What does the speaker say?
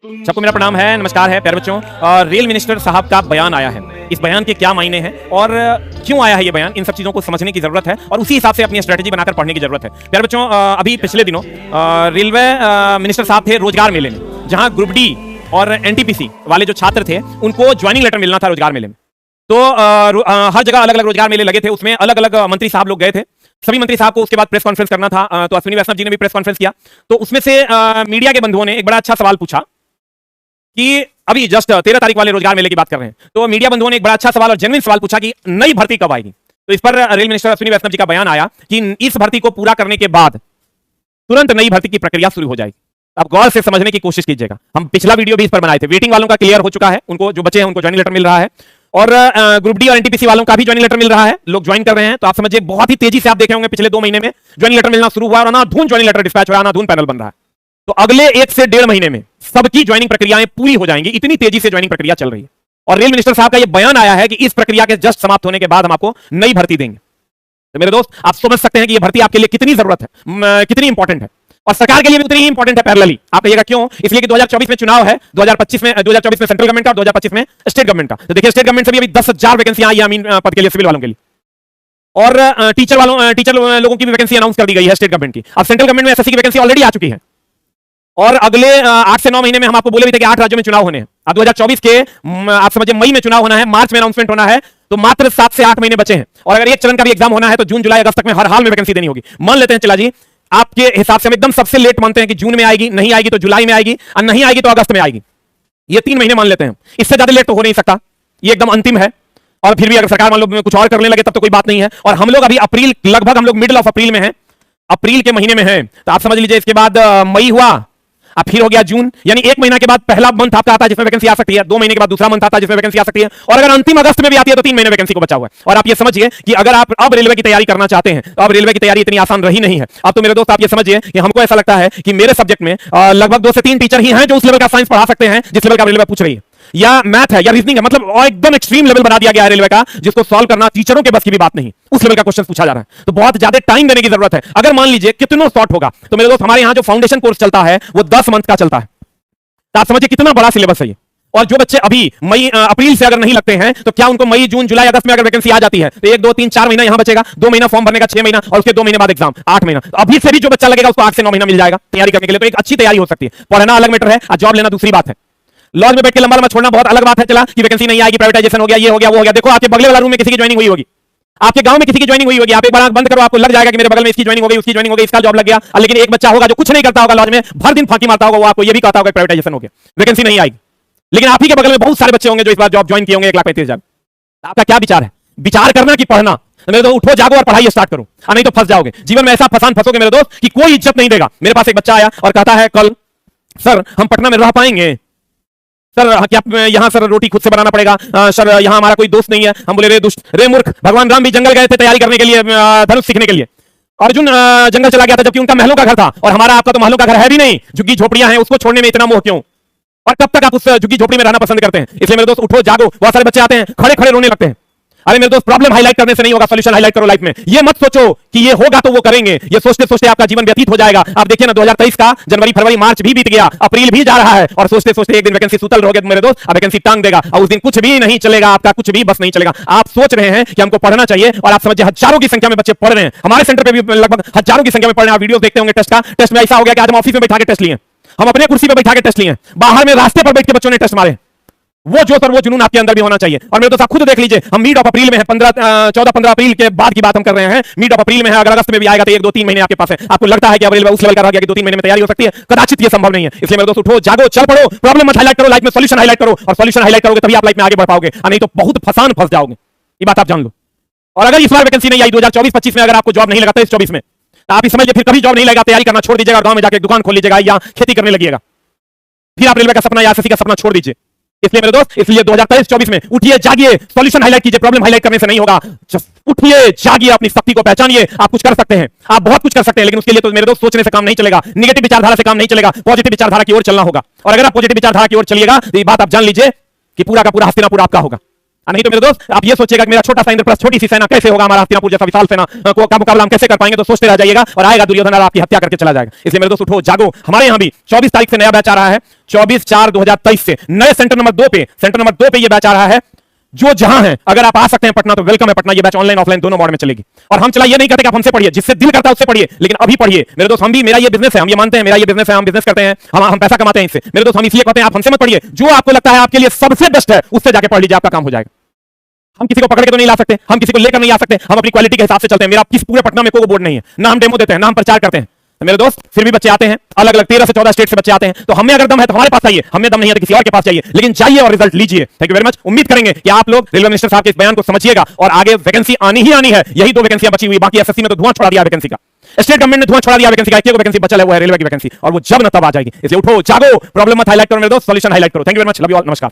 सबको मेरा प्रणाम है, नमस्कार है प्यारे बच्चों। रेल मिनिस्टर साहब का बयान आया है। इस बयान के क्या मायने हैं और क्यों आया है ये बयान, इन सब चीजों को समझने की जरूरत है और उसी हिसाब से अपनी स्ट्रेटेजी बनाकर पढ़ने की जरूरत है। प्यारे बच्चों, अभी पिछले दिनों रेलवे मिनिस्टर साहब थे रोजगार मेले में, जहां ग्रुप डी और एनटीपीसी वाले जो छात्र थे उनको ज्वाइनिंग लेटर मिलना था रोजगार मेले में। तो हर जगह अलग अलग रोजगार मेले लगे थे, उसमें अलग अलग मंत्री साहब लोग गए थे। सभी मंत्री साहब को उसके बाद प्रेस कॉन्फ्रेंस करना था, तो अश्विनी वैष्णव जी ने भी प्रेस कॉन्फ्रेंस किया। तो उसमें से मीडिया के बंधुओं ने एक बड़ा अच्छा सवाल पूछा कि अभी जस्ट 13 तारीख वाले रोजगार मेले की बात कर रहे हैं, तो मीडिया बंधुओं ने एक बड़ा अच्छा सवाल और जेन्युइन सवाल पूछा कि नई भर्ती कब आएगी। तो इस पर रेल मिनिस्टर अश्विनी वैष्णव जी का बयान आया कि इस भर्ती को पूरा करने के बाद तुरंत नई भर्ती की प्रक्रिया शुरू हो जाएगी। आप गौर से समझने की कोशिश कीजिएगा। हम पिछला वीडियो भी इस पर बनाए थे। वेटिंग वालों का क्लियर हो चुका है, उनको जो बचे हैं उनको ज्वाइनिंग लेटर मिल रहा है, और ग्रुप डी और एनटीपीसी वालों का भी ज्वाइनिंग लेटर मिल रहा है, लोग ज्वाइन कर रहे हैं। तो आप समझिए बहुत ही तेजी से आप देखे होंगे पिछले 2 महीने में ज्वाइनिंग लेटर मिलना शुरू हुआ और अनाधून ज्वाइनिंग लेटर डिस्पैच हो रहा है, अनाधून पैनल बन रहा है। तो अगले 1 से 1.5 महीने में सबकी ज्वाइनिंग प्रक्रियाएं पूरी हो जाएंगी, इतनी तेजी से ज्वाइनिंग प्रक्रिया चल रही है। और रेल मिनिस्टर साहब का यह बयान आया है कि इस प्रक्रिया के जस्ट समाप्त होने के बाद हम आपको नई भर्ती देंगे। तो मेरे दोस्त, आप समझ सकते हैं कि यह भर्ती आपके लिए कितनी जरूरत है, कितनी इंपॉर्टेंट है, और सरकार के लिए भी उतनी ही इंपॉर्टेंट है पैरेलली। आप कहिएगा क्यों? इसलिए कि 2024 में चुनाव है, 2024 में सेंट्रल गवर्नमेंट का और 2025 में स्टेट गवर्नमेंट का। तो देखिए, स्टेट गवर्नमेंट से भी अभी 10,000 वैकेंसियां आई अमीन पद के लिए, सिविल वालों के लिए, और टीचर लोगों की भी वैकेंसी अनाउंस कर दी गई है स्टेट गवर्नमेंट की। अब सेंट्रल गवर्नमेंट में एसएससी की वैकेंसी ऑलरेडी आ चुकी है, और अगले 8 से 9 महीने में हम आपको बोले भी थे कि 8 राज्यों में चुनाव होने हैं। अब 2024 के आप समझिए मई में चुनाव होना है, मार्च में अनाउंसमेंट होना है, तो मात्र 7 से 8 महीने बचे हैं। और अगर एक चरण का भी एग्जाम होना है तो जून जुलाई अगस्त तक में हर हाल में वैकेंसी देनी होगी। मान लेते हैं, चला जी, आपके हिसाब से हम एकदम सबसे लेट मानते हैं कि जून में आएगी, नहीं आएगी तो जुलाई में आएगी, और नहीं आएगी तो अगस्त में आएगी। ये 3 महीने मान लेते हैं, इससे ज्यादा लेट तो हो नहीं सकता, ये एकदम अंतिम है। और फिर भी अगर सरकार मान लो कुछ और करने लगे तब तो कोई बात नहीं है। और हम लोग अभी अप्रैल, लगभग हम लोग मिडिल ऑफ अप्रैल में हैं, अप्रैल के महीने में हैं। तो आप समझ लीजिए, इसके बाद मई हुआ, अब फिर हो गया जून, यानी 1 महीना के बाद पहला मंथ आपका आता है जिसमें वैकेंसी आ सकती है, 2 महीने के बाद दूसरा मंथ आता है जिसमें वैकेंसी आ सकती है, और अगर अंतिम अगस्त में भी आती है तो 3 महीने वैकेंसी को बचा हुआ है। और आप ये समझिए कि अगर आप अब रेलवे की तैयारी करना चाहते हैं तो अब रेलवे की तैयारी इतनी आसान रही नहीं है। अब तो मेरे दोस्त आप ये समझिए कि हमको ऐसा लगता है कि मेरे सब्जेक्ट में लगभग 2 से 3 टीचर ही हैं जो उस लेवल का साइंस पढ़ा सकते हैं जिस लेवल का रेलवे पूछ रही है, या मैथ है या रीजनिंग है, मतलब एकदम एक्सट्रीम लेवल बना दिया गया है रेलवे का, जिसको सॉल्व करना टीचरों के बस की भी बात नहीं, उस लेवल का क्वेश्चन पूछा जा रहा है। तो बहुत ज्यादा टाइम देने की जरूरत है। अगर मान लीजिए कितनों शॉर्ट होगा, तो मेरे दोस्त हमारे यहाँ जो फाउंडेशन कोर्स चलता है वो 10 मंथ का चलता है। तो आप समझिए कितना बड़ा सिलेबस है ये। और जो बच्चे अभी अप्रैल से अगर नहीं लगते हैं तो क्या उनको मई जून जुलाई अगस्त में अगर वैकेंसी आ जाती है तो 1 2 3 4 महीना यहां बचेगा, 2 महीना फॉर्म भरने का, 6 महीना, और उसके 2 महीने बाद एग्जाम, 8 महीना। तो अभी से भी जो बच्चा लगेगा उसको 8 से 9 महीना मिल जाएगा तैयारी करने के लिए। तो एक अच्छी तैयारी हो सकती है। पढ़ना अलग मैटर है और जॉब लेना दूसरी बात है। लॉज में बैठ के लंबा लंबा छोड़ना बहुत अलग बात है। चला कि वैकेंसी नहीं आएगी, प्राइवेटाइजेशन हो गया, ये हो गया, वो हो गया। देखो, आपके बगल वाला रूम में किसी की ज्वाइनिंग हुई होगी, आपके गांव में किसी की ज्वाइनिंग हुई होगी, आप एक बार आंख बंद करो, आपको लग जाएगा कि मेरे बगल में इसकी ज्वाइनिंग हो गई, उसकी ज्वाइनिंग हो गई, इसका जॉब लग गया। लेकिन एक बच्चा होगा जो कुछ नहीं करता होगा, लॉज में भर दिन फांकी मारता होगा, वो आपको ये भी कहता होगा प्राइवेटाइजेशन हो गया, वैकेंसी नहीं आएगी। लेकिन आप ही के बगल में बहुत सारे बच्चे होंगे जो इस बार जॉब ज्वाइन किए होंगे 1,35,000। आपका क्या विचार है? विचार करना कि पढ़ना? मेरे दोस्त उठो, जागो और पढ़ाई स्टार्ट करो, नहीं तो फंस जाओगे जीवन में। ऐसा फंसोगे मेरे दोस्त कि कोई इज्जत नहीं देगा। मेरे पास एक बच्चा आया और कहता है कल, सर हम पटना में रह पाएंगे सर, क्या यहाँ सर रोटी खुद से बनाना पड़ेगा सर, यहाँ हमारा कोई दोस्त नहीं है। हम बोले रे दुष्ट, रे मूर्ख, भगवान राम भी जंगल गए थे तैयारी करने के लिए, धनुष सीखने के लिए। अर्जुन जंगल चला गया था जबकि उनका महलों का घर था, और हमारा आपका तो महलों का घर है भी नहीं, झुग्गी झोपड़ियां हैं, उसको छोड़ने में इतना मोह क्यों? और कब तक आप उस झुग्गी झोपड़ी में रहना पसंद करते हैं? इसलिए मेरे दोस्त उठो, जागो। बहुत सारे बच्चे आते हैं खड़े खड़े रोने लगते हैं। अरे मेरे दोस्त, प्रॉब्लम हाईलाइट करने से नहीं होगा, सॉल्यूशन हाईलाइट करो लाइफ में। ये मत सोचो कि ये होगा तो वो करेंगे, ये सोचते सोचते आपका जीवन व्यतीत हो जाएगा। आप देखिए ना, 2023 का जनवरी फरवरी मार्च भी बीत गया, अप्रैल भी जा रहा है, और सोचते सोचते एक दिन वैकेंसी सूतल रहोगे मेरे दोस्त, अब वैकेंसी टांग देगा, और उस दिन कुछ भी नहीं चलेगा, आपका कुछ भी बस नहीं चलेगा। आप सोच रहे हैं कि हमको पढ़ना चाहिए, और आप समझिए हजारों की संख्या में बच्चे पढ़ रहे हैं। हमारे सेंटर पे भी लगभग हजारों की संख्या में पढ़ रहे हैं। आप वीडियो देखते होंगे टेस्ट का। टेस्ट में ऐसा हो गया कि आज हम ऑफिस में बैठा के टेस्ट लिए, हम अपने कुर्सी पे बैठा के टेस्ट लिए, बाहर में रास्ते पर बैठ के बच्चों ने टेस्ट मारे। वो जोश और वो जुनून आपके अंदर भी होना चाहिए। और मेरे दोस्त आप खुद देख लीजिए, हम मिड ऑफ अप्रैल में है, 14-15 अप्रैल के बाद की बात हम कर रहे हैं। मिड ऑफ अप्रैल में है, अगर अगस्त में भी आएगा तो 1 2 3 महीने आपके पास है। आपको लगता है कि अब रेलवे उस लेवल का रह गया कि 2-3 महीने में तैयारी हो सकती है? कदाचित ये संभव नहीं है। इसलिए मेरे दोस्त उठो, जागो, चल पड़ो, प्रॉब्लम मत हाईलाइट करो, लाइफ में सॉल्यूशन हाईलाइट करो, और सॉल्यूशन हाईलाइट करोगे तभी आप लाइफ में आगे बढ़ पाओगे, नहीं तो बहुत फंस जाओगे। ये बात आप जान लो। और अगर इस बार वैकेंसी नहीं आई 2024-25 में, अगर आपको जॉब नहीं लगा 23-24 में, तो आप समझिए फिर कभी जॉब नहीं लगा, तैयारी करना छोड़ दीजिएगा और गांव में जाकर दुकान खोल लीजिएगा या खेती करने लगिएगा। फिर आप रेलवे का सपना या एसएससी का सपना छोड़ दीजिए। इसलिए मेरे दोस्त, इसलिए 2023-24 में उठिए, जागिए, सॉल्यूशन हाईलाइट कीजिए। प्रॉब्लम हाईलाइट करने से नहीं होगा, उठिए, जागिए, अपनी शक्ति को पहचानिए। आप कुछ कर सकते हैं, आप बहुत कुछ कर सकते हैं, लेकिन उसके लिए तो मेरे दोस्त सोचने से काम नहीं चलेगा, निगेटिव विचारधारा से काम नहीं चलेगा, पॉजिटिव विचारधारा की ओर चलना होगा। और अगर आप पॉजिटिव विचारधारा की ओर चलिएगा तो ये बात आप जान लीजिए कि पूरा का पूरा हस्तिनापुर आपका होगा। नहीं तो मेरे दोस्त आप ये सोचिएगा कि मेरा छोटा सा इंद्रप्रस्थ, छोटी सी सेना कैसे होगा, हमारा हस्तिनापुर जैसा विशाल सेना का मुकाबला हम कैसे कर पाएंगे, तो सोचते रह जाइएगा और आएगा दुर्योधन और आपकी हत्या करके चला जाएगा। इसलिए मेरे दोस्त उठो, जागो। हमारे यहाँ भी 24 तारीख से नया बैच आ रहा है, 24/4/2023 से नए सेंटर नंबर 2 पे ये बैच आ रहा है। जो जहां है, अगर आप आ सकते हैं पटना तो वेलकम है पटना। ये बैच ऑनलाइन ऑफलाइन दोनों मोड में चलेगी। और हम चला ये नहीं कहते कि आप हमसे पढ़िए, जिससे दिल करता है उससे पढ़िए, लेकिन अभी पढ़िए मेरे दोस्त। हम भी, मेरा ये बिजनेस है, हम ये मानते हैं, मेरा ये बिजनेस है, हम बिजनेस करते हैं, हम पैसा कमाते हैं इससे। मेरे दोस्त हम इसलिए कहते हैं आप हमसे मत पढ़िए, जो आपको लगता है आपके लिए सबसे बेस्ट है उससे जाके पढ़ लीजिए, आपका काम हो जाएगा। हम किसी को पकड़ के तो नहीं ला सकते, हम किसी को लेकर नहीं आ सकते, हम अपनी क्वालिटी के हिसाब से चलते हैं। मेरा किस पूरे पटना में कोई बोर्ड नहीं है, ना हम डेमो देते हैं, ना हम प्रचार करते हैं। तो मेरे दोस्त फिर भी बच्चे आते हैं, अलग अलग 13 से 14 स्टेट से बच्चे आते हैं। तो हमें अगर दम है तो हमारे पास चाहिए, हमें दम नहीं है तो किसी और के पास चाहिए, लेकिन जाइए और रिजल्ट लीजिए। Thank you very much. उम्मीद करेंगे कि आप लोग रेलवे मिनिस्टर साहब के इस बयान को समझिएगा और आगे वैकेंसी आनी ही आनी है। यही 2 वैकेंसियां बची हुई, बाकी एसएससी में तो धुआं छोड़ा दिया वैकेंसी का, स्टेट गवर्नमेंट ने धुआं छोड़ा दिया वैकेंसी का। एक वैकेंसी बचा है वो है रेलवे की वैकेंसी, और वो जब न तब आ जाएगी। इसलिए उठो, जागो, प्रॉब्लम मत हाईलाइट करो मेरे दोस्त, सॉल्यूशन हाईलाइट करो। Thank you very much, love you all, नमस्कार।